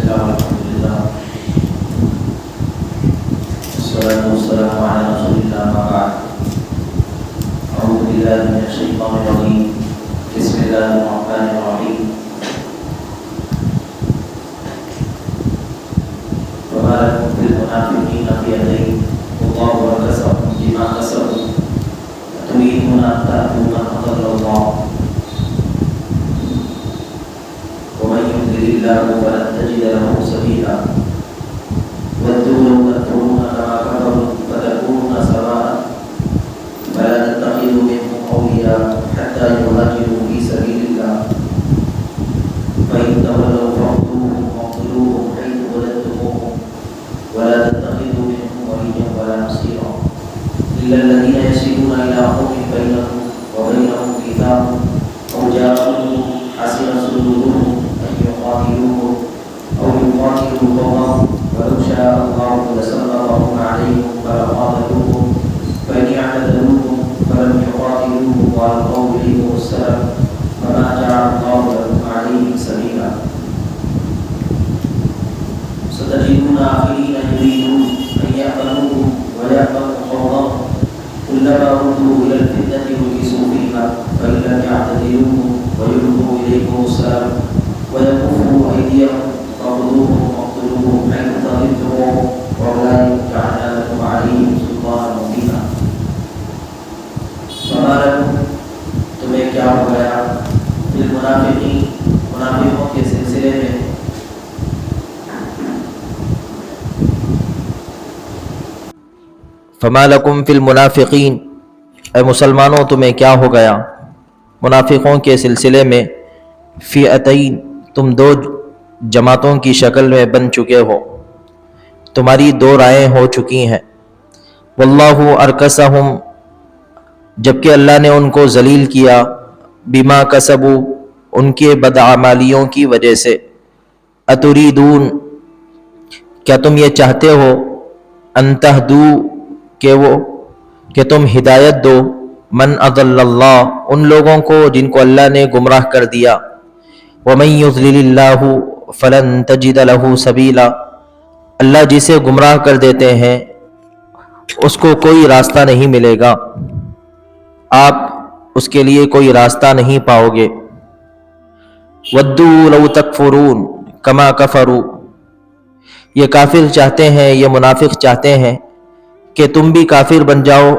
الله والحمد لله والصلاة والسلام على رسول الله ما بعد. أعوذ بالله من الشيطان الرجيم. بسم الله الرحمن الرحيم. وما لكم في المنافقين فئتين والله أركسهم بما كسبوا أتريدون أن تأتوا من أضل الله ومن يضلل الله فلن تجد له سبيلا ودوا لو تكفرون كما كفروا فتكونون سواء فلا تتخذوا منهم أولياء حتى يهاجروا في سبيل الله فإن تولوا فاقتلوهم واقتلوهم حيث وجدتموهم ولا تتخذوا منهم وليا ولا نصيرا إلا الذين يصلون إلى قوم بينكم وبينهم ميثاق أو جاءوكم حسن صدورهم أن يقاتلوهم أو يقاتلوا قومهم ولو شاء الله لسلطهم عليهم فلقاتلوهم فإن اعتزلوكم فلم يقاتلوهم وألقوا إليكم السلام فما جعل الله لكم عليهم سبيلا ستجدون آخرين يريدون أن يأمنوكم ويأمنوا قومهم كلما ردوا إلى الفتنة ركسوا فيها فإن لم يعتزلوكم ويلقوا إليكم السلام ويكفوا أيديهم فخذوهم واقتلوهم حيث ثقفتموهم وأولئك جعلنا لكم عليهم سلطانا مبينا. فما لكم تمہیں کیا ہو گیا فی المنافقین منافقوں کے سلسلے میں فما لکم فی المنافقین، اے مسلمانوں تمہیں کیا ہو گیا منافقوں کے سلسلے میں، فئتین تم دو جماعتوں کی شکل میں بن چکے ہو، تمہاری دو رائیں ہو چکی ہیں. واللہ ارکسہم، جبکہ اللہ نے ان کو ذلیل کیا، بما کسبوا، ان کے بدعمالیوں کی وجہ سے. اتریدون، کیا تم یہ چاہتے ہو، ان تہدو، کہ تم ہدایت دو، من اضل اللہ، ان لوگوں کو جن کو اللہ نے گمراہ کر دیا. ومن یضلل اللہ فلن تجد له سبیلا، اللہ جسے گمراہ کر دیتے ہیں اس کو کوئی راستہ نہیں ملے گا، آپ اس کے لیے کوئی راستہ نہیں پاؤ گے. ودوا لو تکفرون کما کفروا، یہ کافر چاہتے ہیں، یہ منافق چاہتے ہیں کہ تم بھی کافر بن جاؤ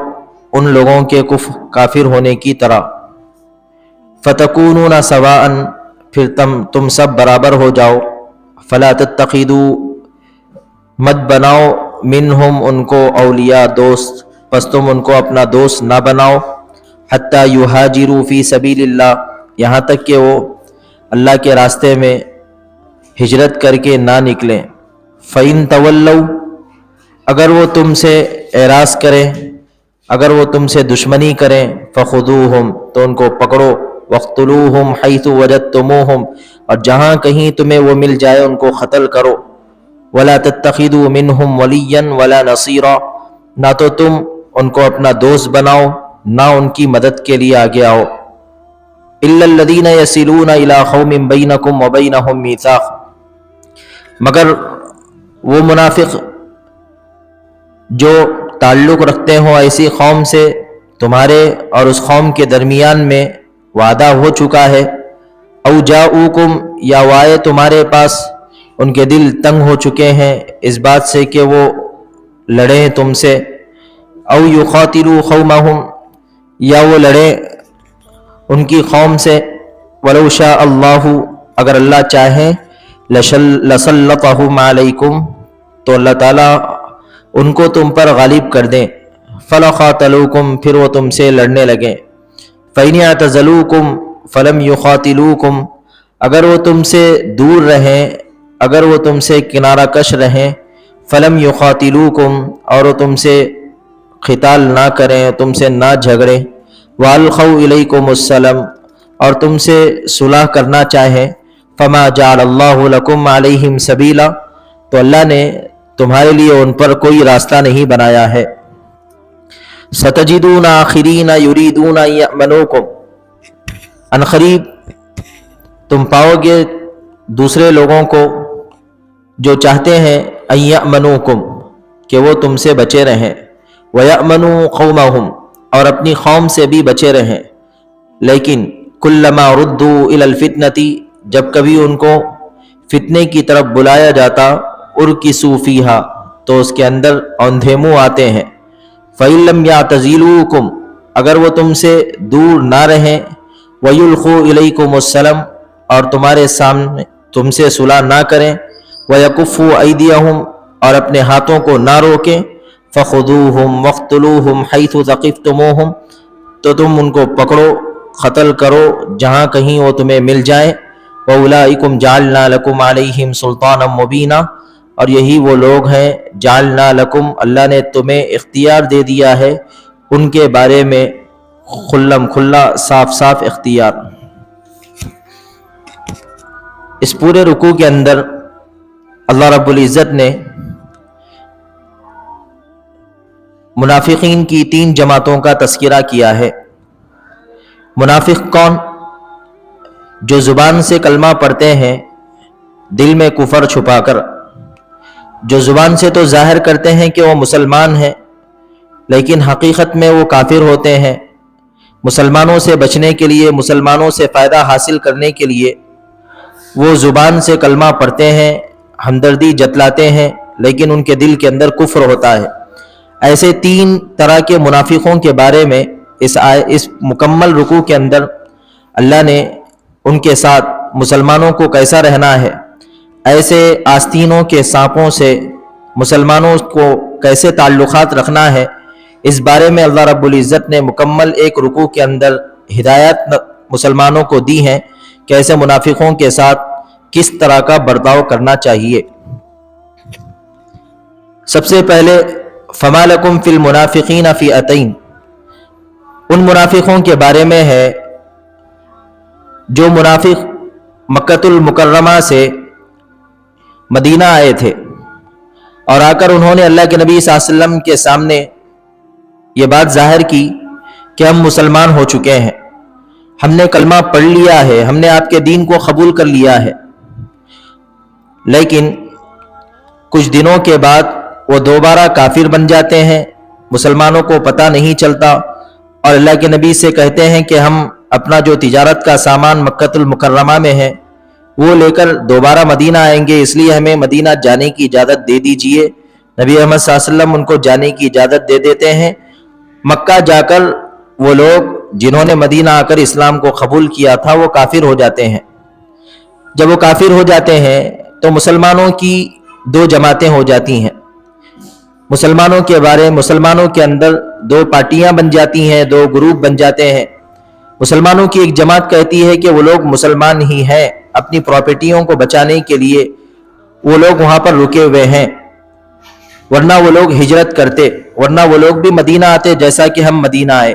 ان لوگوں کے کافر ہونے کی طرح. فتکونون سواء، پھر تم سب برابر ہو جاؤ. فلا تتخذوا، مت بناؤ، منہم ان کو اولیاء دوست، پس تم ان کو اپنا دوست نہ بناؤ. حتی یہاجروا فی سبیل اللہ، یہاں تک کہ وہ اللہ کے راستے میں ہجرت کر کے نہ نکلیں. فإن تولوا، اگر وہ تم سے اعراض کریں، اگر وہ تم سے دشمنی کریں، فخذوہم، تو ان کو پکڑو. واقتلوہم حیث وجدتموہم، اور جہاں کہیں تمہیں وہ مل جائے ان کو قتل کرو. ولا تتخذوا منہم ولیا ولا نصیرا، نہ تو تم ان کو اپنا دوست بناؤ نہ ان کی مدد کے لیے آگے آؤ. الا الذین یصلون الی قوم بینکم وبینہم میثاق، مگر وہ منافق جو تعلق رکھتے ہوں ایسی قوم سے تمہارے اور اس قوم کے درمیان میں وعدہ ہو چکا ہے. او جاؤکم، یا وہ آئے تمہارے پاس، ان کے دل تنگ ہو چکے ہیں اس بات سے کہ وہ لڑیں تم سے. او یقاتلوا قومہم، یا وہ لڑیں ان کی قوم سے. ولو شاء اللہ، اگر اللہ چاہیں، لسلطہم علیکم، تو اللہ تعالیٰ ان کو تم پر غالب کر دیں. فلقاتلوکم، پھر وہ تم سے لڑنے لگیں. فإن اعتزلوکم فلم یقاتلوکم، اگر وہ تم سے دور رہیں، اگر وہ تم سے کنارہ کش رہیں. فلم یقاتلوکم، اور وہ تم سے قتال نہ کریں، تم سے نہ جھگڑیں. وَأَلْقَوْا إِلَيْكُمُ السَّلَامَ، اور تم سے صلح کرنا چاہیں. فَمَا جَعَلَ اللَّهُ لَكُمْ عَلَيْهِمْ سَبِيلًا، تو اللہ نے تمہارے لیے ان پر کوئی راستہ نہیں بنایا ہے. ستجدون آخرین یریدون ان یأمنوکم، عنقریب تم پاؤ گے دوسرے لوگوں کو جو چاہتے ہیں ان یأمنوکم کہ وہ تم سے بچے رہیں، وَيَأْمَنُوا قَوْمَهُمْ اور اپنی قوم سے بھی بچے رہیں، لیکن کلما ردوا الی الفتنۃ جب کبھی ان کو فتنے کی طرف بلایا جاتا ارکسوا فیہا تو اس کے اندر اوندھے منہ آتے ہیں، فَإِن لَّمْ يَعْتَزِلُوكُمْ اگر وہ تم سے دور نہ رہیں، وَيُلْقُوا إِلَيْكُمُ السَّلَمَ اور تمہارے سامنے تم سے صلح نہ کریں، وَيَكُفُّوا أَيْدِيَهُمْ اور اپنے ہاتھوں کو نہ روکیں، فَخُذُوهُمْ وَاقْتُلُوهُمْ حَيْثُ ثَقِفْتُمُوهُمْ تو تم ان کو پکڑو قتل کرو جہاں کہیں وہ تمہیں مل جائیں، وَأُولَٰئِكُمْ جَعَلْنَا لَكُمْ عَلَيْهِمْ سُلْطَانًا مُّبِينًا اور یہی وہ لوگ ہیں جعلنا لکم اللہ نے تمہیں اختیار دے دیا ہے ان کے بارے میں کھلم کھلا صاف صاف اختیار۔ اس پورے رکوع کے اندر اللہ رب العزت نے منافقین کی 3 جماعتوں کا تذکرہ کیا ہے۔ منافق کون؟ جو زبان سے کلمہ پڑھتے ہیں دل میں کفر چھپا کر، جو زبان سے تو ظاہر کرتے ہیں کہ وہ مسلمان ہیں لیکن حقیقت میں وہ کافر ہوتے ہیں۔ مسلمانوں سے بچنے کے لیے، مسلمانوں سے فائدہ حاصل کرنے کے لیے وہ زبان سے کلمہ پڑھتے ہیں، ہمدردی جتلاتے ہیں، لیکن ان کے دل کے اندر کفر ہوتا ہے۔ ایسے 3 طرح کے منافقوں کے بارے میں اس مکمل رکوع کے اندر اللہ نے ان کے ساتھ مسلمانوں کو کیسا رہنا ہے، ایسے آستینوں کے سانپوں سے مسلمانوں کو کیسے تعلقات رکھنا ہے، اس بارے میں اللہ رب العزت نے مکمل ایک رکوع کے اندر ہدایت مسلمانوں کو دی ہیں کہ ایسے منافقوں کے ساتھ کس طرح کا برتاؤ کرنا چاہیے۔ سب سے پہلے فما لکم فی المنافقین فئتین، ان منافقوں کے بارے میں ہے جو منافق مکۃ المکرمہ سے مدینہ آئے تھے اور آ کر انہوں نے اللہ کے نبی صلی اللہ علیہ وسلم کے سامنے یہ بات ظاہر کی کہ ہم مسلمان ہو چکے ہیں، ہم نے کلمہ پڑھ لیا ہے، ہم نے آپ کے دین کو قبول کر لیا ہے، لیکن کچھ دنوں کے بعد وہ دوبارہ کافر بن جاتے ہیں، مسلمانوں کو پتہ نہیں چلتا اور اللہ کے نبی سے کہتے ہیں کہ ہم اپنا جو تجارت کا سامان مکۃ المکرمہ میں ہے وہ لے کر دوبارہ مدینہ آئیں گے، اس لیے ہمیں مدینہ جانے کی اجازت دے دیجئے۔ نبی احمد صلی اللہ علیہ وسلم ان کو جانے کی اجازت دے دیتے ہیں۔ مکہ جا کر وہ لوگ جنہوں نے مدینہ آ کر اسلام کو قبول کیا تھا وہ کافر ہو جاتے ہیں۔ جب وہ کافر ہو جاتے ہیں تو مسلمانوں کی 2 جماعتیں ہو جاتی ہیں۔ مسلمانوں کے اندر 2 پارٹیاں بن جاتی ہیں، 2 گروپ بن جاتے ہیں۔ مسلمانوں کی ایک جماعت کہتی ہے کہ وہ لوگ مسلمان ہی ہیں، اپنی پراپرٹیوں کو بچانے کے لیے وہ لوگ وہاں پر رکے ہوئے ہیں، ورنہ وہ لوگ ہجرت کرتے، ورنہ وہ لوگ بھی مدینہ آتے جیسا کہ ہم مدینہ آئے،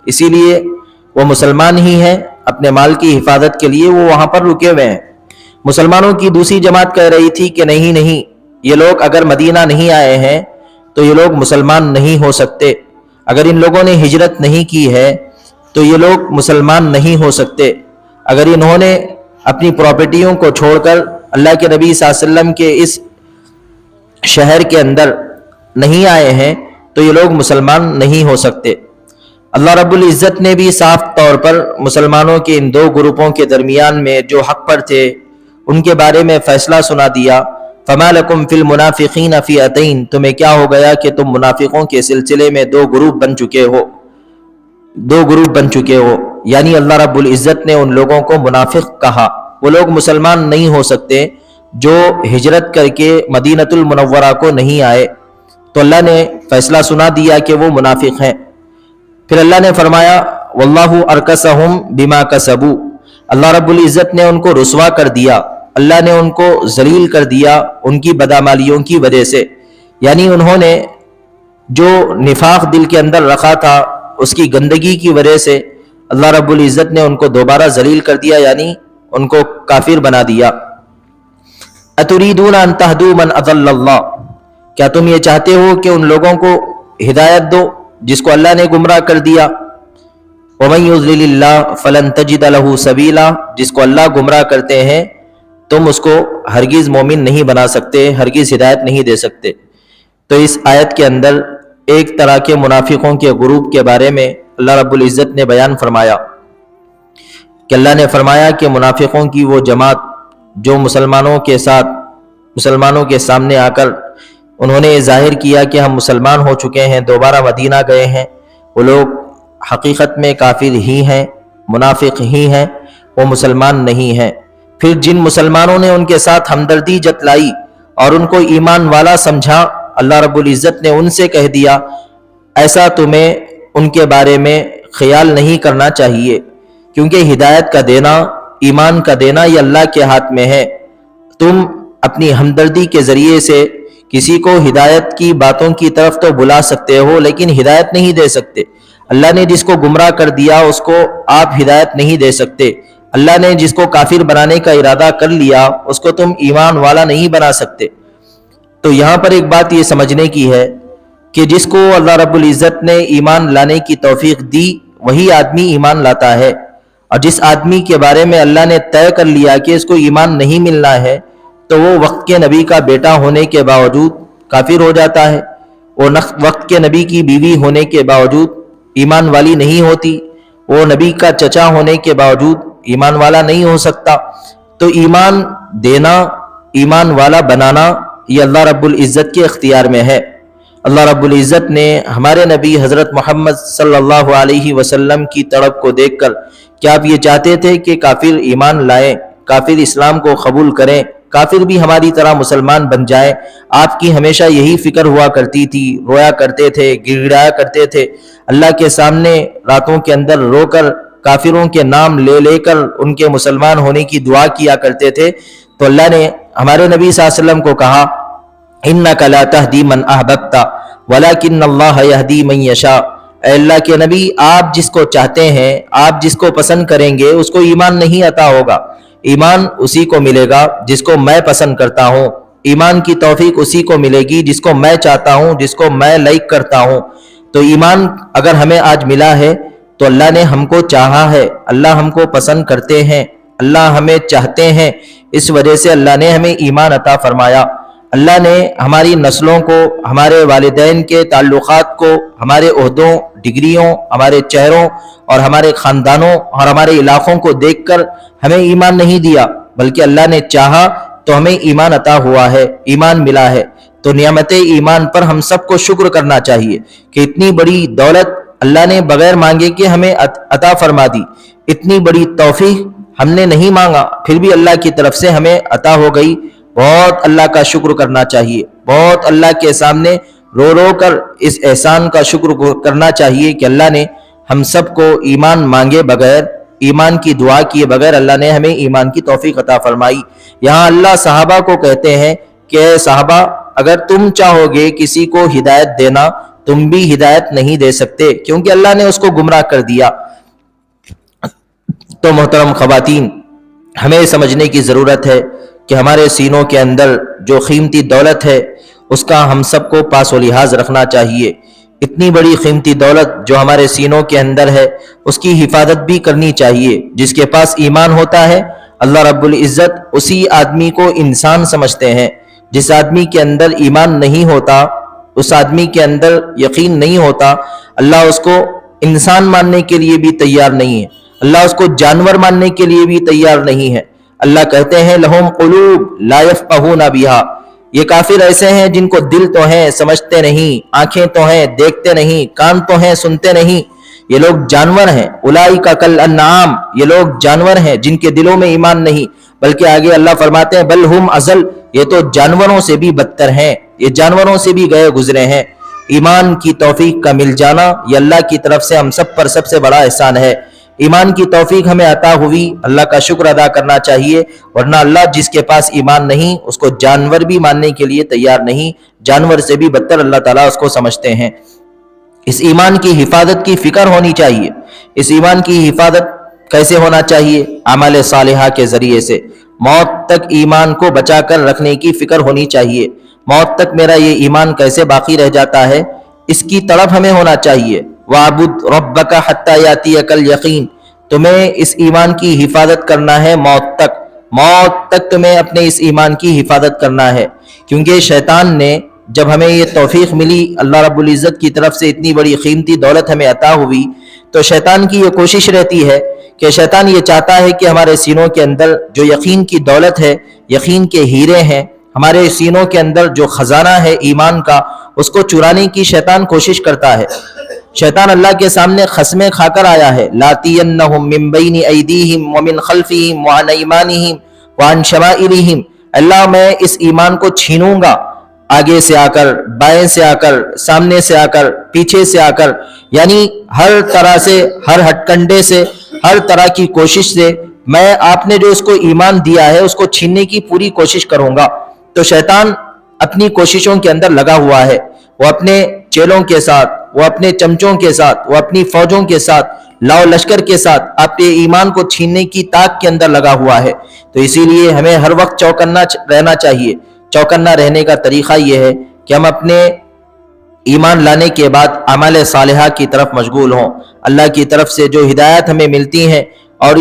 اسی لیے وہ مسلمان ہی ہیں، اپنے مال کی حفاظت کے لیے وہ وہاں پر رکے ہوئے ہیں۔ مسلمانوں کی دوسری جماعت کہہ رہی تھی کہ نہیں، یہ لوگ اگر مدینہ نہیں آئے ہیں تو یہ لوگ مسلمان نہیں ہو سکتے، اگر ان لوگوں نے ہجرت نہیں کی ہے تو یہ لوگ مسلمان نہیں ہو سکتے، اگر انہوں نے اپنی پراپرٹیوں کو چھوڑ کر اللہ کے نبی صلی اللہ علیہ وسلم کے اس شہر کے اندر نہیں آئے ہیں تو یہ لوگ مسلمان نہیں ہو سکتے۔ اللہ رب العزت نے بھی صاف طور پر مسلمانوں کے ان 2 گروپوں کے درمیان میں جو حق پر تھے ان کے بارے میں فیصلہ سنا دیا۔ فما لکم فی المنافقین فئتین، تمہیں کیا ہو گیا کہ تم منافقوں کے سلسلے میں 2 گروپ بن چکے ہو، یعنی اللہ رب العزت نے ان لوگوں کو منافق کہا۔ وہ لوگ مسلمان نہیں ہو سکتے جو ہجرت کر کے مدینۃ المنورہ کو نہیں آئے، تو اللہ نے فیصلہ سنا دیا کہ وہ منافق ہیں۔ پھر اللہ نے فرمایا واللہ ارکسہم بما کسبوا، اللہ رب العزت نے ان کو رسوا کر دیا، اللہ نے ان کو ذلیل کر دیا ان کی بدعمالیوں کی وجہ سے، یعنی انہوں نے جو نفاق دل کے اندر رکھا تھا اس کی گندگی کی وجہ سے اللہ رب العزت نے ان کو دوبارہ ذلیل کر دیا، یعنی ان کو کافر بنا دیا۔ اتریدون ان تہدوا من اضل اللہ، کیا تم یہ چاہتے ہو کہ ان لوگوں کو ہدایت دو جس کو اللہ نے گمراہ کر دیا؟ ومن یضلل اللہ فلن تجد له سبیلا، جس کو اللہ گمراہ کرتے ہیں تم اس کو ہرگز مومن نہیں بنا سکتے، ہرگز ہدایت نہیں دے سکتے۔ تو اس آیت کے اندر ایک طرح کے منافقوں کے گروپ کے بارے میں اللہ رب العزت نے بیان فرمایا کہ اللہ نے فرمایا کہ منافقوں کی وہ جماعت جو مسلمانوں کے سامنے آ کر انہوں نے ظاہر کیا کہ ہم مسلمان ہو چکے ہیں، دوبارہ مدینہ گئے ہیں، وہ لوگ حقیقت میں کافر ہی ہیں، منافق ہی ہیں، وہ مسلمان نہیں ہیں۔ پھر جن مسلمانوں نے ان کے ساتھ ہمدردی جتلائی اور ان کو ایمان والا سمجھا، اللہ رب العزت نے ان سے کہہ دیا ایسا تمہیں ان کے بارے میں خیال نہیں کرنا چاہیے، کیونکہ ہدایت کا دینا، ایمان کا دینا یہ اللہ کے ہاتھ میں ہے۔ تم اپنی ہمدردی کے ذریعے سے کسی کو ہدایت کی باتوں کی طرف تو بلا سکتے ہو، لیکن ہدایت نہیں دے سکتے۔ اللہ نے جس کو گمراہ کر دیا اس کو آپ ہدایت نہیں دے سکتے۔ اللہ نے جس کو کافر بنانے کا ارادہ کر لیا اس کو تم ایمان والا نہیں بنا سکتے۔ تو یہاں پر ایک بات یہ سمجھنے کی ہے کہ جس کو اللہ رب العزت نے ایمان لانے کی توفیق دی وہی آدمی ایمان لاتا ہے، اور جس آدمی کے بارے میں اللہ نے طے کر لیا کہ اس کو ایمان نہیں ملنا ہے تو وہ وقت کے نبی کا بیٹا ہونے کے باوجود کافر ہو جاتا ہے، وہ وقت کے نبی کی بیوی ہونے کے باوجود ایمان والی نہیں ہوتی، وہ نبی کا چچا ہونے کے باوجود ایمان والا نہیں ہو سکتا۔ تو ایمان دینا، ایمان والا بنانا یہ اللہ رب العزت کے اختیار میں ہے۔ اللہ رب العزت نے ہمارے نبی حضرت محمد صلی اللہ علیہ وسلم کی طرف کو دیکھ کر، کیا آپ یہ چاہتے تھے کہ کافر ایمان لائیں، کافر اسلام کو قبول کریں، کافر بھی ہماری طرح مسلمان بن جائیں؟ آپ کی ہمیشہ یہی فکر ہوا کرتی تھی، رویا کرتے تھے، گڑ گڑایا کرتے تھے، اللہ کے سامنے راتوں کے اندر رو کر کافروں کے نام لے لے کر ان کے مسلمان ہونے کی دعا کیا کرتے تھے۔ تو اللہ نے ہمارے نبی صلی اللہ علیہ وسلم کو کہا اِنَّكَ لَا تَهْدِي مَنْ أَحْبَبْتَ وَلَكِنَّ اللَّهَ يَهْدِي مَنْ يَشَاءُ۔ اے اللہ کے نبی، آپ جس کو چاہتے ہیں، آپ جس کو پسند کریں گے اس کو ایمان نہیں عطا ہوگا، ایمان اسی کو ملے گا جس کو میں پسند کرتا ہوں، ایمان کی توفیق اسی کو ملے گی جس کو میں چاہتا ہوں، جس کو میں لائک کرتا ہوں۔ تو ایمان اگر ہمیں آج ملا ہے تو اللہ نے ہم کو چاہا ہے، اللہ ہم کو پسند کرتے ہیں، اللہ ہمیں چاہتے ہیں، اس وجہ سے اللہ نے ہمیں ایمان عطا فرمایا۔ اللہ نے ہماری نسلوں کو، ہمارے والدین کے تعلقات کو، ہمارے عہدوں، ڈگریوں، ہمارے چہروں اور ہمارے خاندانوں اور ہمارے علاقوں کو دیکھ کر ہمیں ایمان نہیں دیا، بلکہ اللہ نے چاہا تو ہمیں ایمان عطا ہوا ہے، ایمان ملا ہے۔ تو نعمت ایمان پر ہم سب کو شکر کرنا چاہیے کہ اتنی بڑی دولت اللہ نے بغیر مانگے کہ ہمیں عطا فرما دی، اتنی بڑی توفیق ہم نے نہیں مانگا پھر بھی اللہ کی طرف سے ہمیں عطا ہو گئی۔ بہت اللہ کا شکر کرنا چاہیے، بہت اللہ کے سامنے رو رو کر اس احسان کا شکر کرنا چاہیے کہ اللہ نے ہم سب کو ایمان مانگے بغیر، ایمان کی دعا کیے بغیر اللہ نے ہمیں ایمان کی توفیق عطا فرمائی۔ یہاں اللہ صحابہ کو کہتے ہیں کہ اے صحابہ، اگر تم چاہو گے کسی کو ہدایت دینا تم بھی ہدایت نہیں دے سکتے، کیونکہ اللہ نے اس کو گمراہ کر دیا۔ تو محترم خواتین، ہمیں سمجھنے کی ضرورت ہے کہ ہمارے سینوں کے اندر جو قیمتی دولت ہے اس کا ہم سب کو پاس و لحاظ رکھنا چاہیے۔ اتنی بڑی قیمتی دولت جو ہمارے سینوں کے اندر ہے اس کی حفاظت بھی کرنی چاہیے۔ جس کے پاس ایمان ہوتا ہے اللہ رب العزت اسی آدمی کو انسان سمجھتے ہیں۔ جس آدمی کے اندر ایمان نہیں ہوتا، اس آدمی کے اندر یقین نہیں ہوتا، اللہ اس کو انسان ماننے کے لیے بھی تیار نہیں ہے، اللہ اس کو جانور ماننے کے لیے بھی تیار نہیں ہے۔ اللہ کہتے ہیں لہم قلوب لا یفقہون بہا، یہ کافر ایسے ہیں جن کو دل تو ہیں سمجھتے نہیں، آنکھیں تو ہیں دیکھتے نہیں، کان تو ہیں سنتے نہیں، یہ لوگ جانور ہیں۔ اولئک کالانعام، یہ لوگ جانور ہیں جن کے دلوں میں ایمان نہیں، بلکہ آگے اللہ فرماتے ہیں بل ہم اضل، یہ تو جانوروں سے بھی بدتر ہیں، یہ جانوروں سے بھی گئے گزرے ہیں۔ ایمان کی توفیق کا مل جانا یہ اللہ کی طرف سے ہم سب پر سب سے بڑا احسان ہے۔ ایمان کی توفیق ہمیں عطا ہوئی، اللہ کا شکر ادا کرنا چاہیے، ورنہ اللہ جس کے پاس ایمان نہیں اس کو جانور بھی ماننے کے لیے تیار نہیں، جانور سے بھی بدتر اللہ تعالیٰ اس کو سمجھتے ہیں۔ اس ایمان کی حفاظت کی فکر ہونی چاہیے۔ اس ایمان کی حفاظت کیسے ہونا چاہیے؟ اعمال صالحہ کے ذریعے سے۔ موت تک ایمان کو بچا کر رکھنے کی فکر ہونی چاہیے۔ موت تک میرا یہ ایمان کیسے باقی رہ جاتا ہے، اس کی طرف ہمیں ہونا چاہیے۔ وَاعْبُدْ رَبَّكَ حَتَّى يَأْتِيَكَ الْيَقِينُ، تمہیں اس ایمان کی حفاظت کرنا ہے موت تک، موت تک تمہیں اپنے اس ایمان کی حفاظت کرنا ہے، کیونکہ شیطان نے جب ہمیں یہ توفیق ملی، اللہ رب العزت کی طرف سے اتنی بڑی قیمتی دولت ہمیں عطا ہوئی، تو شیطان کی یہ کوشش رہتی ہے کہ شیطان یہ چاہتا ہے کہ ہمارے سینوں کے اندر جو یقین کی دولت ہے، یقین کے ہیرے ہیں، ہمارے سینوں کے اندر جو خزانہ ہے ایمان کا، اس کو چرانے کی شیطان کوشش کرتا ہے۔ شیطان اللہ کے سامنے قسمیں کھا کر آیا ہے، لَآتِيَنَّهُم مِّن بَيْنِ أَيْدِيهِمْ وَمِنْ خَلْفِهِمْ وَعَنْ أَيْمَانِهِمْ وَعَنْ شَمَائِلِهِمْ، اللہ میں اس ایمان کو چھینوں گا، آگے سے آ کر، بائیں سے آ کر، سامنے سے آ کر، پیچھے سے آ کر، یعنی ہر طرح سے، ہر ہٹ کنڈے سے، ہر طرح کی کوشش سے میں آپ نے جو اس کو ایمان دیا ہے اس کو چھیننے کی پوری کوشش کروں گا۔ تو شیطان اپنی کوششوں کے اندر لگا ہوا ہے، وہ اپنے چیلوں کے ساتھ، وہ اپنے چمچوں کے ساتھ، وہ اپنی فوجوں کے ساتھ، لاؤ لشکر کے ساتھ آپ کے ایمان کو چھیننے کی طاق کے اندر لگا ہوا ہے۔ تو اسی لیے ہمیں ہر وقت چوکنا رہنا چاہیے۔ چوکنا رہنے کا طریقہ یہ ہے کہ ہم اپنے ایمان لانے کے بعد اعمال صالحہ کی طرف مشغول ہوں، اللہ کی طرف سے جو ہدایت ہمیں ملتی ہیں اور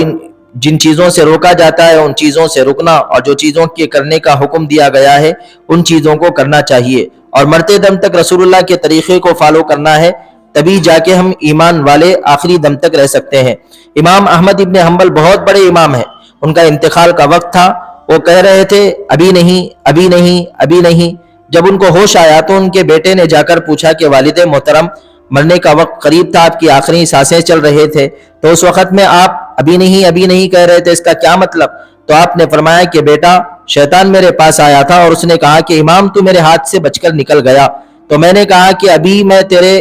جن چیزوں سے روکا جاتا ہے ان چیزوں سے رکنا، اور جو چیزوں کے کرنے کا حکم دیا گیا ہے ان چیزوں کو کرنا چاہیے، اور مرتے دم تک رسول اللہ کے طریقے کو فالو کرنا ہے، تبھی جا کے ہم ایمان والے آخری دم تک رہ سکتے ہیں۔ امام احمد ابن حنبل بہت بڑے امام ہیں، ان کا انتقال کا وقت تھا، وہ کہہ رہے تھے ابھی نہیں، ابھی نہیں، ابھی نہیں۔ جب ان کو ہوش آیا تو ان کے بیٹے نے جا کر پوچھا کہ والد محترم، مرنے کا وقت قریب تھا، آپ کی آخری سانسیں چل رہے تھے، تو اس وقت میں آپ ابھی نہیں، ابھی نہیں کہہ رہے تھے، اس کا کیا مطلب؟ تو آپ نے فرمایا کہ بیٹا، شیطان میرے پاس آیا تھا اور اس نے کہا کہ امام تو میرے ہاتھ سے بچ کر نکل گیا، تو میں نے کہا کہ ابھی میں تیرے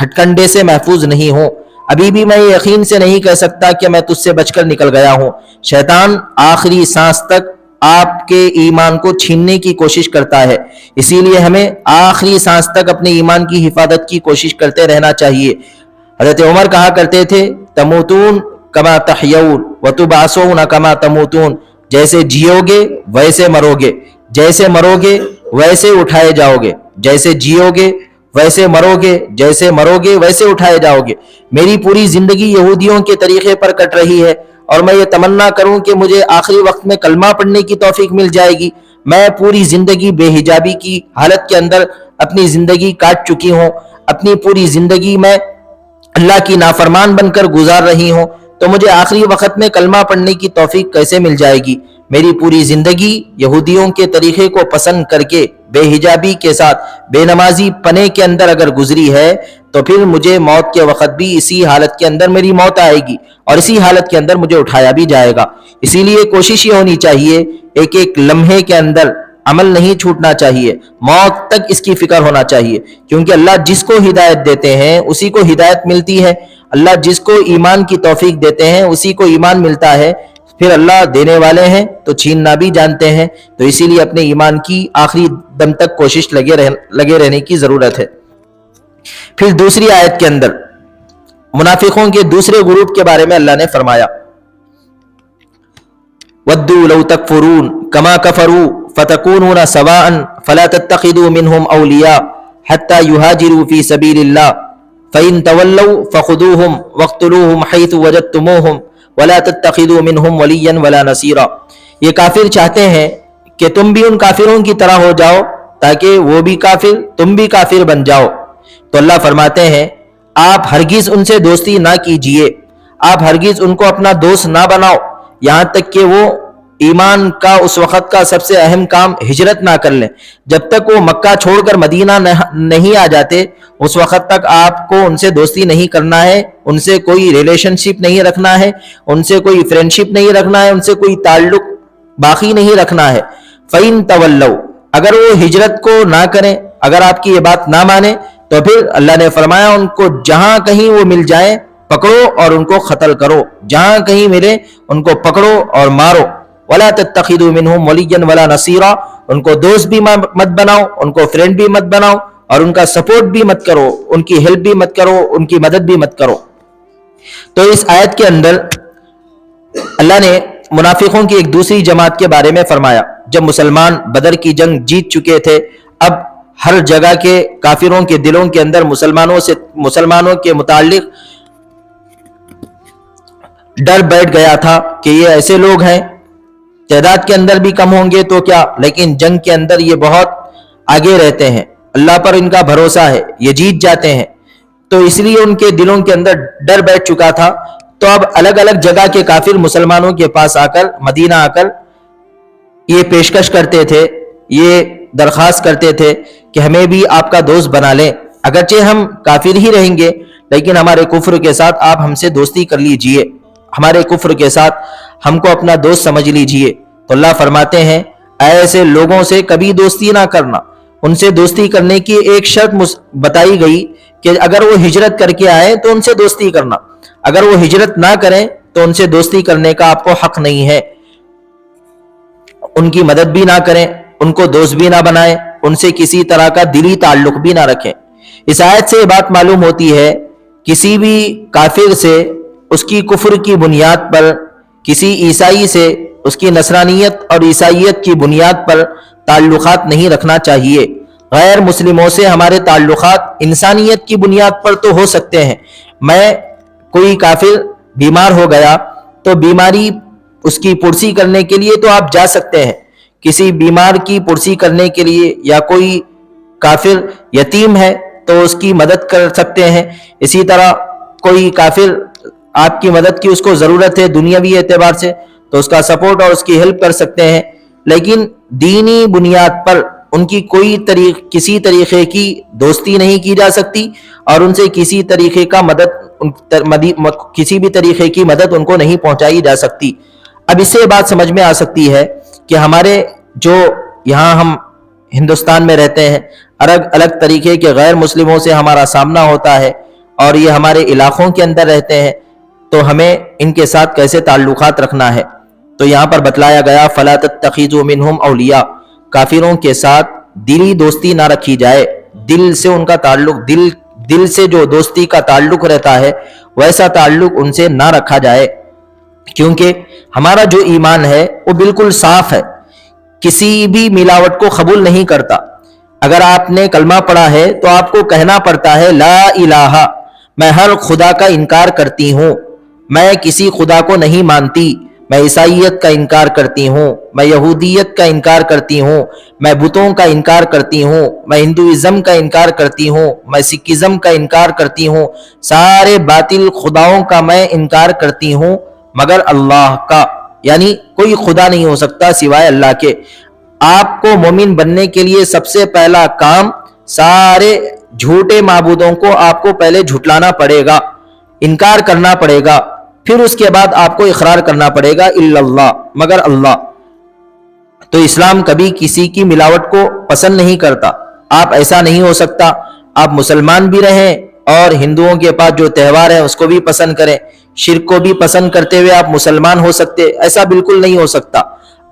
ہتھکنڈے سے محفوظ نہیں ہوں، ابھی بھی میں یقین سے نہیں کہہ سکتا کہ میں تجھ سے بچ کر نکل گیا ہوں۔ شیطان آخری سانس تک آپ کے ایمان کو چھیننے کی کوشش کرتا ہے، اسی لیے ہمیں آخری سانس تک اپنے ایمان کی حفاظت کی کوشش کرتے رہنا چاہیے۔ حضرت عمر کہا کرتے تھے تموتون کما تحیون وتبعثون کما تموتون، جیسے جیو گے ویسے مرو گے، جیسے مرو گے ویسے اٹھائے جاؤ گے، جیسے جیو گے ویسے مرو گے، جیسے مرو گے ویسے اٹھائے جاؤ گے۔ میری پوری زندگی یہودیوں کے طریقے پر کٹ رہی ہے، اور میں یہ تمنا کروں کہ مجھے آخری وقت میں کلمہ پڑھنے کی توفیق مل جائے گی۔ میں پوری زندگی بے حجابی کی حالت کے اندر اپنی زندگی کاٹ چکی ہوں، اپنی پوری زندگی میں اللہ کی نافرمان بن کر گزار رہی ہوں، تو مجھے آخری وقت میں کلمہ پڑھنے کی توفیق کیسے مل جائے گی؟ میری پوری زندگی یہودیوں کے طریقے کو پسند کر کے بے حجابی کے ساتھ بے نمازی پنے کے اندر اگر گزری ہے تو پھر مجھے موت کے وقت بھی اسی حالت کے اندر میری موت آئے گی، اور اسی حالت کے اندر مجھے اٹھایا بھی جائے گا۔ اسی لیے کوشش یہ ہونی چاہیے، ایک ایک لمحے کے اندر عمل نہیں چھوٹنا چاہیے، موت تک اس کی فکر ہونا چاہیے، کیونکہ اللہ جس کو ہدایت دیتے ہیں اسی کو ہدایت ملتی ہے، اللہ جس کو ایمان کی توفیق دیتے ہیں اسی کو ایمان ملتا ہے، پھر اللہ دینے والے ہیں تو چھیننا بھی جانتے ہیں۔ تو اسی لیے اپنے ایمان کی آخری دم تک کوشش لگے رہنے کی ضرورت ہے۔ پھر دوسری آیت کے اندر منافقوں کے دوسرے گروپ کے بارے میں اللہ نے فرمایا وَدُّوا لَوْ تَكْفُرُونَ كَمَا كَفَرُوا فَتَكُونُونَ سَوَاءً فَلَا تَتَّخِذُوا مِنْهُمْ أَوْلِيَاءَ حَتَّى يُهَاجِرُوا فِي سَبِيلِ اللَّهِ فَإِن تَوَلَّوْا فَخُذُوهُمْ وَاقْتُلُوهُمْ حَيْثُ وَجَدتُّمُوهُمْ وَلَا تَتَّخِذُوا مِنْهُمْ وَلِيًّا وَلَا نَصِيرًا۔ یہ کافر چاہتے ہیں کہ تم بھی ان کافروں کی طرح ہو جاؤ تاکہ وہ بھی کافر، تم بھی کافر بن جاؤ۔ تو اللہ فرماتے ہیں آپ ہرگز ان سے دوستی نہ کیجئے، آپ ہرگز ان کو اپنا دوست نہ بناؤ، یہاں تک کہ وہ ایمان کا اس وقت کا سب سے اہم کام ہجرت نہ کر لیں۔ جب تک وہ مکہ چھوڑ کر مدینہ نہیں آ جاتے اس وقت تک آپ کو ان سے دوستی نہیں کرنا ہے، ان سے کوئی ریلیشن شپ نہیں رکھنا ہے، ان سے کوئی فرینڈ شپ نہیں رکھنا ہے، ان سے کوئی تعلق باقی نہیں رکھنا ہے۔ فَإِن تَوَلَّوْا، اگر وہ ہجرت کو نہ کریں، اگر آپ کی یہ بات نہ مانیں، تو پھر اللہ نے فرمایا ان کو جہاں کہیں وہ مل جائیں پکڑو اور ان کو قتل کرو، جہاں کہیں ملے ان کو پکڑو اور مارو۔ وَلَا تَتَّخِذُوا مِنْهُمْ وَلِيًّا وَلَا نَصِيرًا، ان کو دوست بھی مت بناؤ، ان کو فرینڈ بھی مت بناؤ، اور ان کا سپورٹ بھی مت کرو، ان کی ہیلپ بھی مت کرو، ان کی مدد بھی مت کرو۔ تو اس آیت کے اندر اللہ نے منافقوں کی ایک دوسری جماعت کے بارے میں فرمایا۔ جب مسلمان بدر کی جنگ جیت چکے تھے، اب ہر جگہ کے کافروں کے دلوں کے اندر مسلمانوں کے متعلق ڈر بیٹھ گیا تھا کہ یہ ایسے لوگ ہیں تعداد کے اندر بھی کم ہوں گے تو کیا، لیکن جنگ کے اندر یہ بہت آگے رہتے ہیں، اللہ پر ان کا بھروسہ ہے، یہ جیت جاتے ہیں، تو اس لیے ان کے دلوں کے اندر ڈر بیٹھ چکا تھا۔ تو اب الگ الگ جگہ کے کافر مسلمانوں کے پاس آ کر، مدینہ آ کر یہ پیشکش کرتے تھے، یہ درخواست کرتے تھے کہ ہمیں بھی آپ کا دوست بنا لیں، اگرچہ ہم کافر ہی رہیں گے لیکن ہمارے کفر کے ساتھ آپ ہم سے دوستی کر لیجئے، ہمارے کفر کے ساتھ ہم کو اپنا دوست سمجھ لیجئے۔ تو اللہ فرماتے ہیں ایسے لوگوں سے کبھی دوستی نہ کرنا۔ ان سے دوستی کرنے کی ایک شرط بتائی گئی کہ اگر وہ ہجرت کر کے آئیں تو ان سے دوستی کرنا، اگر وہ ہجرت نہ کریں تو ان سے دوستی کرنے کا آپ کو حق نہیں ہے، ان کی مدد بھی نہ کریں، ان کو دوست بھی نہ بنائیں، ان سے کسی طرح کا دلی تعلق بھی نہ رکھیں۔ اس آیت سے یہ بات معلوم ہوتی ہے کسی بھی کافر سے اس کی کفر کی بنیاد پر، کسی عیسائی سے اس کی نصرانیت اور عیسائیت کی بنیاد پر تعلقات نہیں رکھنا چاہیے۔ غیر مسلموں سے ہمارے تعلقات انسانیت کی بنیاد پر تو ہو سکتے ہیں۔ میں کوئی کافر بیمار ہو گیا تو بیماری اس کی پرسی کرنے کے لیے تو آپ جا سکتے ہیں، کسی بیمار کی پرسی کرنے کے لیے، یا کوئی کافر یتیم ہے تو اس کی مدد کر سکتے ہیں، اسی طرح کوئی کافر آپ کی مدد کی اس کو ضرورت ہے دنیاوی اعتبار سے تو اس کا سپورٹ اور اس کی ہیلپ کر سکتے ہیں، لیکن دینی بنیاد پر ان کی کسی طریقے کی دوستی نہیں کی جا سکتی اور ان سے کسی طریقے کا کسی بھی طریقے کی مدد ان کو نہیں پہنچائی جا سکتی۔ اب اس سے بات سمجھ میں آ سکتی ہے کہ ہمارے جو یہاں ہم ہندوستان میں رہتے ہیں، الگ الگ طریقے کے غیر مسلموں سے ہمارا سامنا ہوتا ہے اور یہ ہمارے علاقوں کے اندر رہتے ہیں، تو ہمیں ان کے ساتھ کیسے تعلقات رکھنا ہے۔ تو یہاں پر بتلایا گیا فَلَا تَتَّخِذُوا مِنْهُمْ أَوْلِيَاءَ، کافروں کے ساتھ دلی دوستی نہ رکھی جائے، دل سے ان کا تعلق، دل سے جو دوستی کا تعلق رہتا ہے ویسا تعلق ان سے نہ رکھا جائے، کیونکہ ہمارا جو ایمان ہے وہ بالکل صاف ہے، کسی بھی ملاوٹ کو قبول نہیں کرتا۔ اگر آپ نے کلمہ پڑھا ہے تو آپ کو کہنا پڑتا ہے لا الہ، میں ہر خدا کا انکار کرتی ہوں، میں کسی خدا کو نہیں مانتی، میں عیسائیت کا انکار کرتی ہوں، میں یہودیت کا انکار کرتی ہوں، میں بتوں کا انکار کرتی ہوں، میں ہندوازم کا انکار کرتی ہوں، میں سکھزم کا انکار کرتی ہوں، سارے باطل خداؤں کا میں انکار کرتی ہوں مگر اللہ کا، یعنی کوئی خدا نہیں ہو سکتا سوائے اللہ کے۔ آپ کو مومن بننے کے لیے سب سے پہلا کام سارے جھوٹے معبودوں کو آپ کو پہلے جھٹلانا پڑے گا، انکار کرنا پڑے گا، پھر اس کے بعد آپ کو اقرار کرنا پڑے گا الا اللہ، مگر اللہ۔ تو اسلام کبھی کسی کی ملاوٹ کو پسند نہیں کرتا۔ آپ ایسا نہیں ہو سکتا آپ مسلمان بھی رہیں اور ہندوؤں کے پاس جو تہوار ہے اس کو بھی پسند کریں، شرک کو بھی پسند کرتے ہوئے آپ مسلمان ہو سکتے، ایسا بالکل نہیں ہو سکتا۔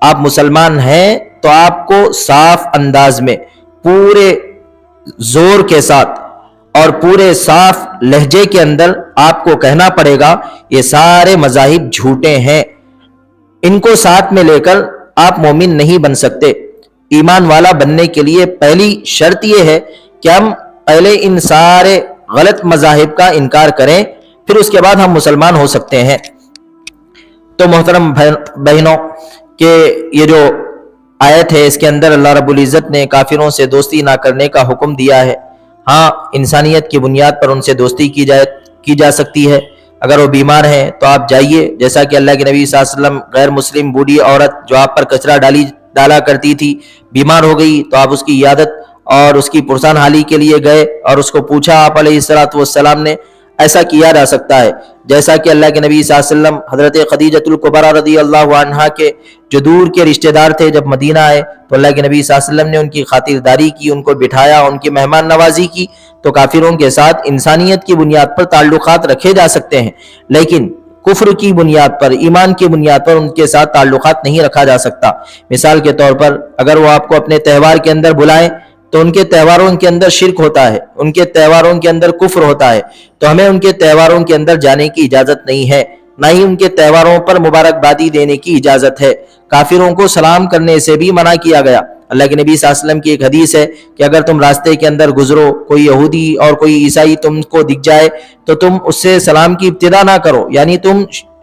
آپ مسلمان ہیں تو آپ کو صاف انداز میں، پورے زور کے ساتھ اور پورے صاف لہجے کے اندر آپ کو کہنا پڑے گا یہ سارے مذاہب جھوٹے ہیں، ان کو ساتھ میں لے کر آپ مومن نہیں بن سکتے۔ ایمان والا بننے کے لیے پہلی شرط یہ ہے کہ ہم پہلے ان سارے غلط مذاہب کا انکار کریں، پھر اس کے بعد ہم مسلمان ہو سکتے ہیں۔ تو محترم بہنوں کہ یہ جو آیت ہے اس کے اندر اللہ رب العزت نے کافروں سے دوستی نہ کرنے کا حکم دیا ہے۔ ہاں انسانیت کی بنیاد پر ان سے دوستی کی جا سکتی ہے، اگر وہ بیمار ہیں تو آپ جائیے، جیسا کہ اللہ کے نبی صلی اللہ علیہ وسلم غیر مسلم بوڑھی عورت جو آپ پر کچرا ڈالا کرتی تھی بیمار ہو گئی تو آپ اس کی عیادت اور اس کی پرسان حالی کے لیے گئے اور اس کو پوچھا آپ علیہ السلام نے، ایسا کیا جا سکتا ہے۔ جیسا کہ اللہ کے نبی صلی اللہ علیہ وسلم حضرت خدیجۃ الکبریٰ رضی اللہ عنہا کے جو دور کے رشتہ دار تھے جب مدینہ آئے تو اللہ کے نبی صلی اللہ علیہ وسلم نے ان کی خاطرداری کی، ان کو بٹھایا، ان کی مہمان نوازی کی۔ تو کافروں کے ساتھ انسانیت کی بنیاد پر تعلقات رکھے جا سکتے ہیں، لیکن کفر کی بنیاد پر، ایمان کی بنیاد پر ان کے ساتھ تعلقات نہیں رکھا جا سکتا۔ مثال کے طور پر اگر وہ آپ کو اپنے تہوار کے اندر بلائیں تو ان کے تہواروں کے اندر شرک ہوتا ہے، ان کے تہواروں کے اندر کفر ہوتا ہے، تو ہمیں ان کے تہواروں کے اندر جانے کی اجازت نہیں ہے، نہ ہی ان کے تہواروں پر مبارکبادی دینے کی اجازت ہے۔ کافروں کو سلام کرنے سے بھی منع کیا گیا۔ اللہ کے نبی صلی اللہ علیہ وسلم کی ایک حدیث ہے کہ اگر تم راستے کے اندر گزرو، کوئی یہودی اور کوئی عیسائی تم کو دکھ جائے تو تم اس سے سلام کی ابتدا نہ کرو، یعنی تم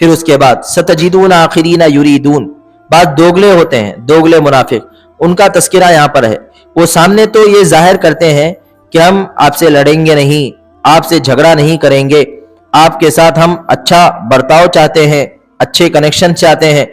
پھر اس کے بعد ستجدون آخرین یریدون، بعض دوگلے ہوتے ہیں، دوگلے منافق، ان کا تذکرہ یہاں پر ہے۔ وہ سامنے تو یہ ظاہر کرتے ہیں کہ ہم آپ سے لڑیں گے نہیں، آپ سے جھگڑا نہیں کریں گے، آپ کے ساتھ ہم اچھا برتاؤ چاہتے ہیں، اچھے کنیکشن چاہتے ہیں،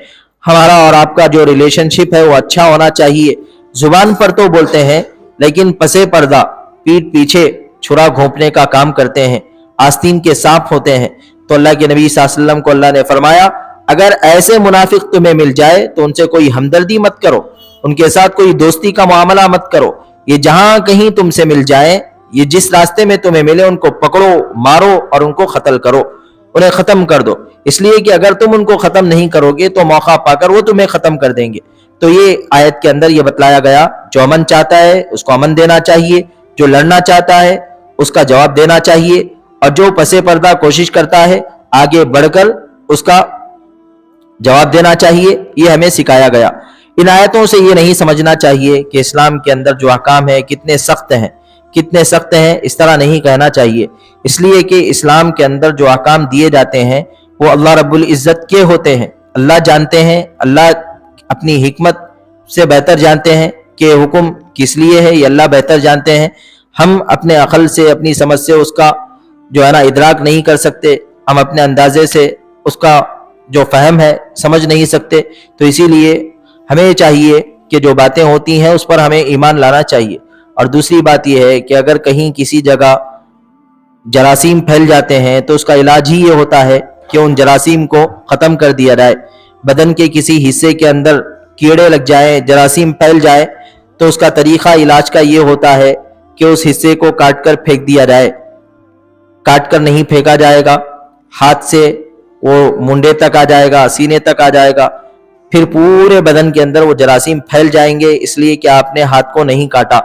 ہمارا اور آپ کا جو ریلیشن شپ ہے وہ اچھا ہونا چاہیے۔ زبان پر تو بولتے ہیں لیکن پسے پردہ پیٹھ پیچھے چھرا گھونپنے کا کام کرتے ہیں، آستین کے سانپ ہوتے ہیں۔ تو اللہ کے نبی صلی اللہ علیہ وسلم کو اللہ نے فرمایا اگر ایسے منافق تمہیں مل جائے تو ان سے کوئی ہمدردی مت کرو، ان کے ساتھ کوئی دوستی کا معاملہ مت کرو، یہ جہاں کہیں تم سے مل جائیں، یہ جس راستے میں تمہیں ملے ان کو پکڑو، مارو اور ان کو قتل کرو، انہیں ختم کر دو، اس لیے کہ اگر تم ان کو ختم نہیں کرو گے تو موقع پا کر وہ تمہیں ختم کر دیں گے۔ تو یہ آیت کے اندر یہ بتلایا گیا جو امن چاہتا ہے اس کو امن دینا چاہیے، جو لڑنا چاہتا ہے اس کا جواب دینا چاہیے، اور جو پسے پردہ کوشش کرتا ہے آگے بڑھ کر اس کا جواب دینا چاہیے، یہ ہمیں سکھایا گیا۔ ان آیتوں سے یہ نہیں سمجھنا چاہیے کہ اسلام کے اندر جو احکام ہیں کتنے سخت ہیں، کتنے سخت ہیں، اس طرح نہیں کہنا چاہیے، اس لیے کہ اسلام کے اندر جو احکام دیے جاتے ہیں وہ اللہ رب العزت کے ہوتے ہیں، اللہ جانتے ہیں، اللہ اپنی حکمت سے بہتر جانتے ہیں کہ حکم کس لیے ہے، یہ اللہ بہتر جانتے ہیں۔ ہم اپنے عقل سے، اپنی سمجھ سے اس کا جو ہے نا ادراک نہیں کر سکتے، ہم اپنے اندازے سے اس کا جو فہم ہے سمجھ نہیں سکتے، تو اسی لیے ہمیں چاہیے کہ جو باتیں ہوتی ہیں اس پر ہمیں ایمان لانا چاہیے۔ اور دوسری بات یہ ہے کہ اگر کہیں کسی جگہ جراثیم پھیل جاتے ہیں تو اس کا علاج ہی یہ ہوتا ہے کہ ان جراثیم کو ختم کر دیا جائے۔ بدن کے کسی حصے کے اندر کیڑے لگ جائیں، جراثیم پھیل جائے تو اس کا طریقہ علاج کا یہ ہوتا ہے کہ اس حصے کو کاٹ کر پھینک دیا جائے، کاٹ کر نہیں پھینکا جائے گا، ہاتھ سے وہ منڈے تک آ جائے گا، سینے تک آ جائے گا، پھر پورے بدن کے اندر وہ جراثیم پھیل جائیں گے اس لیے کہ آپ نے ہاتھ کو نہیں کاٹا۔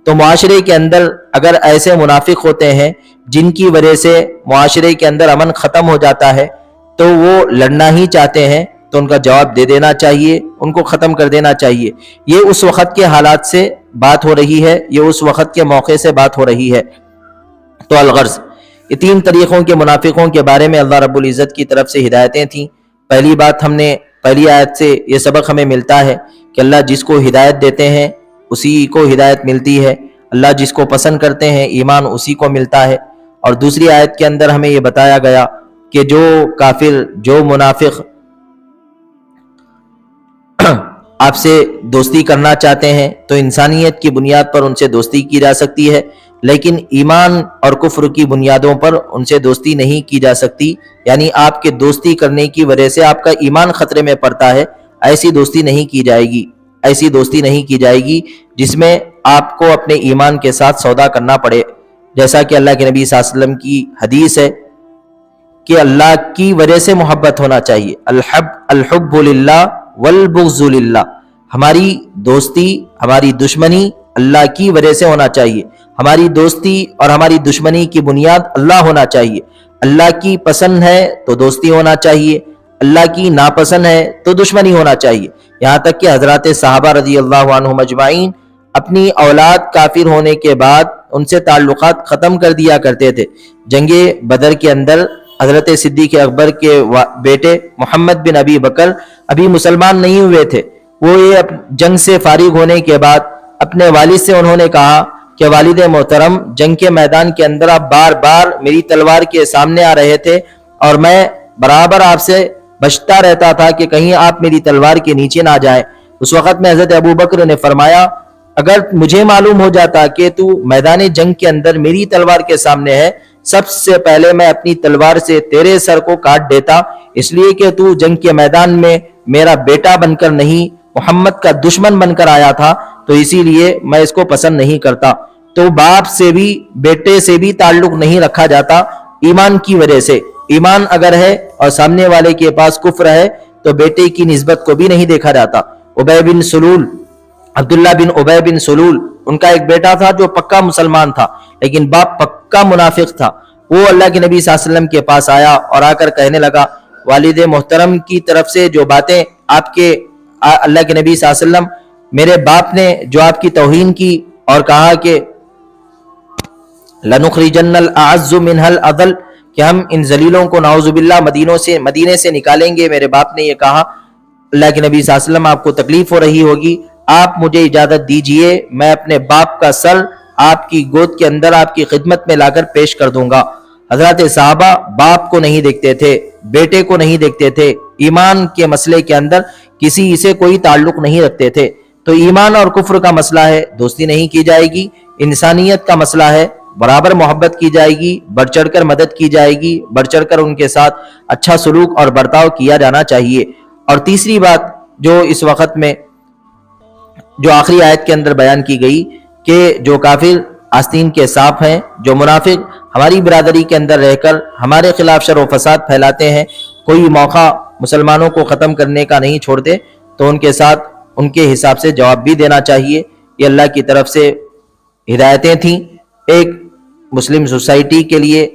تو معاشرے کے اندر اگر ایسے منافق ہوتے ہیں جن کی وجہ سے معاشرے کے اندر امن ختم ہو جاتا ہے تو وہ لڑنا ہی چاہتے ہیں تو ان کا جواب دے دینا چاہیے، ان کو ختم کر دینا چاہیے۔ یہ اس وقت کے حالات سے بات ہو رہی ہے، یہ اس وقت کے موقع سے بات ہو رہی ہے۔ تو الغرض یہ تین طریقوں کے منافقوں کے بارے میں اللہ رب العزت کی طرف سے ہدایتیں تھیں۔ پہلی بات ہم نے پہلی آیت سے یہ سبق ہمیں ملتا ہے کہ اللہ جس کو ہدایت دیتے ہیں اسی کو ہدایت ملتی ہے، اللہ جس کو پسند کرتے ہیں ایمان اسی کو ملتا ہے۔ اور دوسری آیت کے اندر ہمیں یہ بتایا گیا کہ جو کافر، جو منافق آپ سے دوستی کرنا چاہتے ہیں تو انسانیت کی بنیاد پر ان سے دوستی کی جا سکتی ہے، لیکن ایمان اور کفر کی بنیادوں پر ان سے دوستی نہیں کی جا سکتی، یعنی آپ کے دوستی کرنے کی وجہ سے آپ کا ایمان خطرے میں پڑتا ہے، ایسی دوستی نہیں کی جائے گی، ایسی دوستی نہیں کی جائے گی جس میں آپ کو اپنے ایمان کے ساتھ سودا کرنا پڑے، جیسا کہ اللہ کے نبی صلی اللہ علیہ وسلم کی حدیث ہے کہ اللہ کی وجہ سے محبت ہونا چاہیے، الحب للہ والبغض للہ، ہماری دوستی، ہماری دشمنی اللہ کی وجہ سے ہونا چاہیے، ہماری دوستی اور ہماری دشمنی کی بنیاد اللہ ہونا چاہیے۔ اللہ کی پسند ہے تو دوستی ہونا چاہیے، اللہ کی ناپسند ہے تو دشمنی ہونا چاہیے۔ یہاں تک کہ حضرات صحابہ رضی اللہ عنہم اجمعین اپنی اولاد کافر ہونے کے بعد ان سے تعلقات ختم کر دیا کرتے تھے۔ جنگ بدر کے اندر حضرت صدیق اکبر کے بیٹے محمد بن ابی بکر ابھی مسلمان نہیں ہوئے تھے، وہ یہ جنگ سے فارغ ہونے کے بعد اپنے والد سے انہوں نے کہا کہ والد محترم، جنگ کے میدان کے اندر آپ بار بار میری تلوار کے سامنے آ رہے تھے اور میں برابر آپ سے بچتا رہتا تھا کہ کہیں آپ میری تلوار کے نیچے نہ جائیں۔ اس وقت میں حضرت ابو بکر نے فرمایا اگر مجھے معلوم ہو جاتا کہ تو میدان جنگ کے اندر میری تلوار کے سامنے ہے، سب سے پہلے میں اپنی تلوار سے تیرے سر کو کاٹ دیتا، اس لیے کہ تو جنگ کے میدان میں میرا بیٹا بن کر نہیں، محمد کا دشمن بن کر آیا تھا، تو اسی لیے میں اس کو پسند نہیں کرتا۔ تو باپ سے بھی، بیٹے سے بھی تعلق نہیں رکھا جاتا ایمان کی وجہ سے۔ ایمان اگر ہے اور سامنے والے کے پاس کفر ہے تو بیٹے کی نسبت کو بھی نہیں دیکھا جاتا۔ ابی بن سلول، عبداللہ بن ابی بن سلول، ان کا ایک بیٹا تھا جو پکا مسلمان تھا لیکن باپ پکا منافق تھا۔ وہ اللہ کے نبی صلی اللہ علیہ وسلم کے پاس آیا اور آ کر کہنے لگا والد محترم کی طرف سے جو باتیں آپ کے اللہ کے نبی صلی اللہ علیہ وسلم، میرے باپ نے جو آپ کی توہین کی اور کہا کہ لَنُخْرِجَنَّ الْأَعَزُّ مِنْهَا الْأَذَلَّ، کہ ہم ان ذلیلوں کو نعوذ باللہ مدینے سے نکالیں گے. میرے باپ نے یہ کہا اللہ کے نبی صلی اللہ علیہ وسلم آپ کو تکلیف ہو رہی ہوگی, آپ مجھے اجازت دیجئے, میں اپنے باپ کا سر آپ کی گود کے اندر آپ کی خدمت میں لا کر پیش کر دوں گا. حضرات صحابہ باپ کو نہیں دیکھتے تھے, بیٹے کو نہیں دیکھتے تھے, ایمان کے مسئلے کے اندر کسی سے کوئی تعلق نہیں رکھتے تھے. تو ایمان اور کفر کا مسئلہ ہے, دوستی نہیں کی جائے گی. انسانیت کا مسئلہ ہے, برابر محبت کی جائے گی, بڑھ چڑھ کر مدد کی جائے گی, بڑھ چڑھ کر ان کے ساتھ اچھا سلوک اور برتاؤ کیا جانا چاہیے. اور تیسری بات جو اس وقت میں جو آخری آیت کے اندر بیان کی گئی کہ جو کافر آستین کے سانپ ہیں, جو منافق ہماری برادری کے اندر رہ کر ہمارے خلاف شر و فساد پھیلاتے ہیں, کوئی موقع مسلمانوں کو ختم کرنے کا نہیں چھوڑتے, تو ان کے ساتھ ان کے حساب سے جواب بھی دینا چاہیے. یہ اللہ کی طرف سے ہدایتیں تھیں. ایک مسلم سوسائٹی کے لیے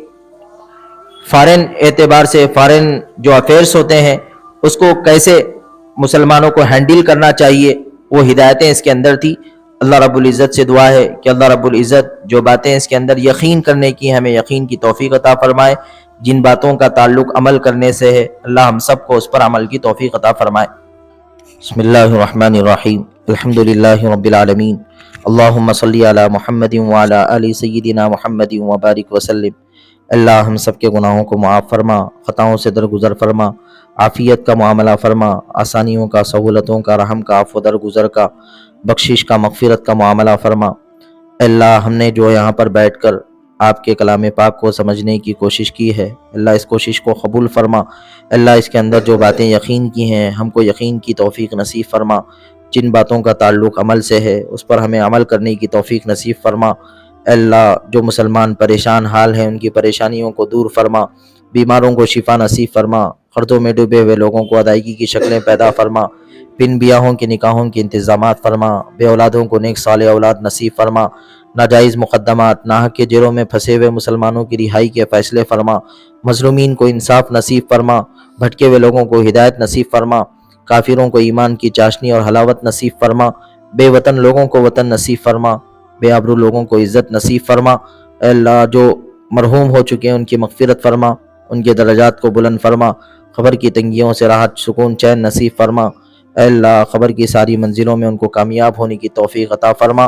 فارن اعتبار سے فارن جو افیئرس ہوتے ہیں اس کو کیسے مسلمانوں کو ہینڈل کرنا چاہیے, وہ ہدایتیں اس کے اندر تھی. اللہ رب العزت سے دعا ہے کہ اللہ رب العزت جو باتیں اس کے اندر یقین کرنے کی ہمیں یقین کی توفیق عطا فرمائے, جن باتوں کا تعلق عمل کرنے سے ہے اللہ ہم سب کو اس پر عمل کی توفیق عطا فرمائے. بسم اللہ الرحمن الرحیم, الحمدللہ رب العالمین, اللہم صلی علی محمد وعلی آل سیدنا محمد وبارک وسلم. اللہ ہم سب کے گناہوں کو معاف فرما, خطاؤں سے درگزر فرما, عافیت کا معاملہ فرما, آسانیوں کا, سہولتوں کا, رحم کا, عفو درگزر کا, بخشش کا, مغفرت کا معاملہ فرما. اللہ ہم نے جو یہاں پر بیٹھ کر آپ کے کلام پاک کو سمجھنے کی کوشش کی ہے, اللہ اس کوشش کو قبول فرما. اللہ اس کے اندر جو باتیں یقین کی ہیں ہم کو یقین کی توفیق نصیب فرما. جن باتوں کا تعلق عمل سے ہے اس پر ہمیں عمل کرنے کی توفیق نصیب فرما. اللہ جو مسلمان پریشان حال ہیں ان کی پریشانیوں کو دور فرما, بیماروں کو شفا نصیب فرما, قرضوں میں ڈوبے ہوئے لوگوں کو ادائیگی کی شکلیں پیدا فرما, بن بیاہوں کے نکاحوں کے انتظامات فرما, بے اولادوں کو نیک صالح اولاد نصیب فرما, ناجائز مقدمات ناحق کے جروں میں پھنسے ہوئے مسلمانوں کی رہائی کے فیصلے فرما, مظلومین کو انصاف نصیب فرما, بھٹکے ہوئے لوگوں کو ہدایت نصیب فرما, کافروں کو ایمان کی چاشنی اور حلاوت نصیب فرما, بے وطن لوگوں کو وطن نصیب فرما, بے آبرو لوگوں کو عزت نصیب فرما. اے اللہ جو مرحوم ہو چکے ہیں ان کی مغفرت فرما, ان کے درجات کو بلند فرما, خبر کی تنگیوں سے راحت, سکون, چین نصیب فرما. اے اللہ خبر کی ساری منزلوں میں ان کو کامیاب ہونے کی توفیق عطا فرما,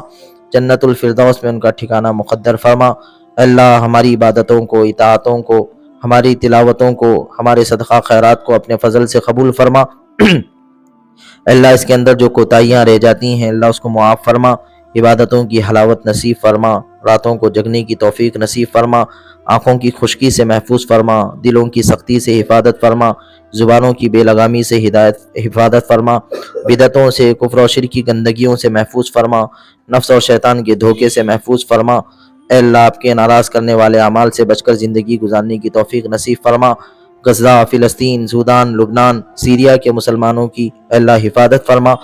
جنت الفردوس میں ان کا ٹھکانہ مقدر فرما. اے اللہ ہماری عبادتوں کو, اطاعتوں کو, ہماری تلاوتوں کو, ہمارے صدقہ خیرات کو اپنے فضل سے قبول فرما. اے اللہ اس کے اندر جو کوتاہیاں رہ جاتی ہیں اللہ اس کو معاف فرما, عبادتوں کی حلاوت نصیب فرما, راتوں کو جگنے کی توفیق نصیب فرما, آنکھوں کی خشکی سے محفوظ فرما, دلوں کی سختی سے حفاظت فرما, زبانوں کی بے لگامی سے حفاظت فرما, بدعتوں سے, کفر و شرک کی گندگیوں سے محفوظ فرما, نفس اور شیطان کے دھوکے سے محفوظ فرما. اے اللہ آپ کے ناراض کرنے والے اعمال سے بچ کر زندگی گزارنے کی توفیق نصیب فرما. غزہ, فلسطین, سودان, لبنان, سیریا کے مسلمانوں کی اے اللہ حفاظت فرما,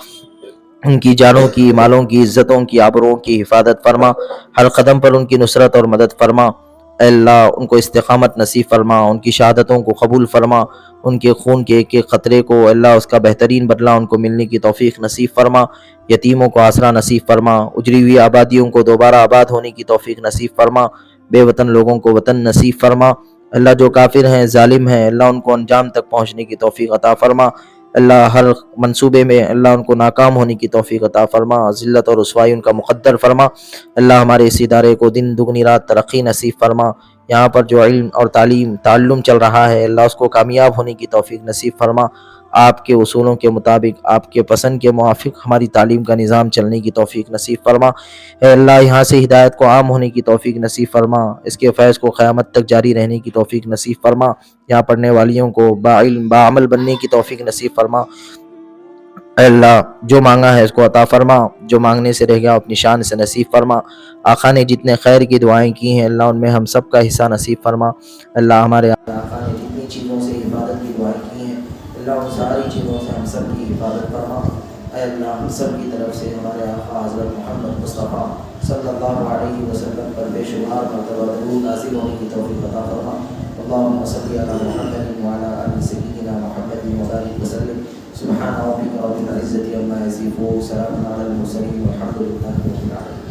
ان کی جانوں کی, مالوں کی, عزتوں کی, آبروؤں کی حفاظت فرما, ہر قدم پر ان کی نصرت اور مدد فرما. اے اللہ ان کو استقامت نصیب فرما, ان کی شہادتوں کو قبول فرما, ان کے خون کے ایک ایک قطرے کو اللہ اس کا بہترین بدلہ ان کو ملنے کی توفیق نصیب فرما. یتیموں کو آسرا نصیب فرما, اجڑی ہوئی آبادیوں کو دوبارہ آباد ہونے کی توفیق نصیب فرما, بے وطن لوگوں کو وطن نصیب فرما. اللہ جو کافر ہیں, ظالم ہیں, اللہ ان کو انجام تک پہنچنے کی توفیق عطا فرما. اللہ ہر منصوبے میں اللہ ان کو ناکام ہونے کی توفیق عطا فرما, ذلت اور رسوائی ان کا مقدر فرما. اللہ ہمارے اس ادارے کو دن دگنی رات ترقی نصیب فرما. یہاں پر جو علم اور تعلم چل رہا ہے اللہ اس کو کامیاب ہونے کی توفیق نصیب فرما. آپ کے اصولوں کے مطابق, آپ کے پسند کے موافق ہماری تعلیم کا نظام چلنے کی توفیق نصیب فرما. اے اللہ یہاں سے ہدایت کو عام ہونے کی توفیق نصیب فرما, اس کے فیض کو قیامت تک جاری رہنے کی توفیق نصیب فرما. یہاں پڑھنے والیوں کو باعلم باعمل بننے کی توفیق نصیب فرما. اے اللہ جو مانگا ہے اس کو عطا فرما, جو مانگنے سے رہ گیا اپنی شان سے نصیب فرما. آقا نے جتنے خیر کی دعائیں کی ہیں اللہ ان میں ہم سب کا حصہ نصیب فرما. اللہ ہمارے آقا نے جتنی چیزوں سے حفاظت کی دعائیں کی ہیں اللہ ان ساری چیزوں سے ہم سب کی حفاظت فرما. اے اللہ ہم سب کی طرف سے ہمارے آقا حضرت محمد مصطفیٰ صلی اللہ علیہ وسلم پر بے شمار مرتبہ درود نازل ہونے کی توفیق عطا فرما. اللہم صلی علی محمد وعلی آل سیدنا محمد وبارک وسلم. سبحان ربک رب العزة عما یصفون, سلام علی المرسلین والحمد للہ رب العالمین.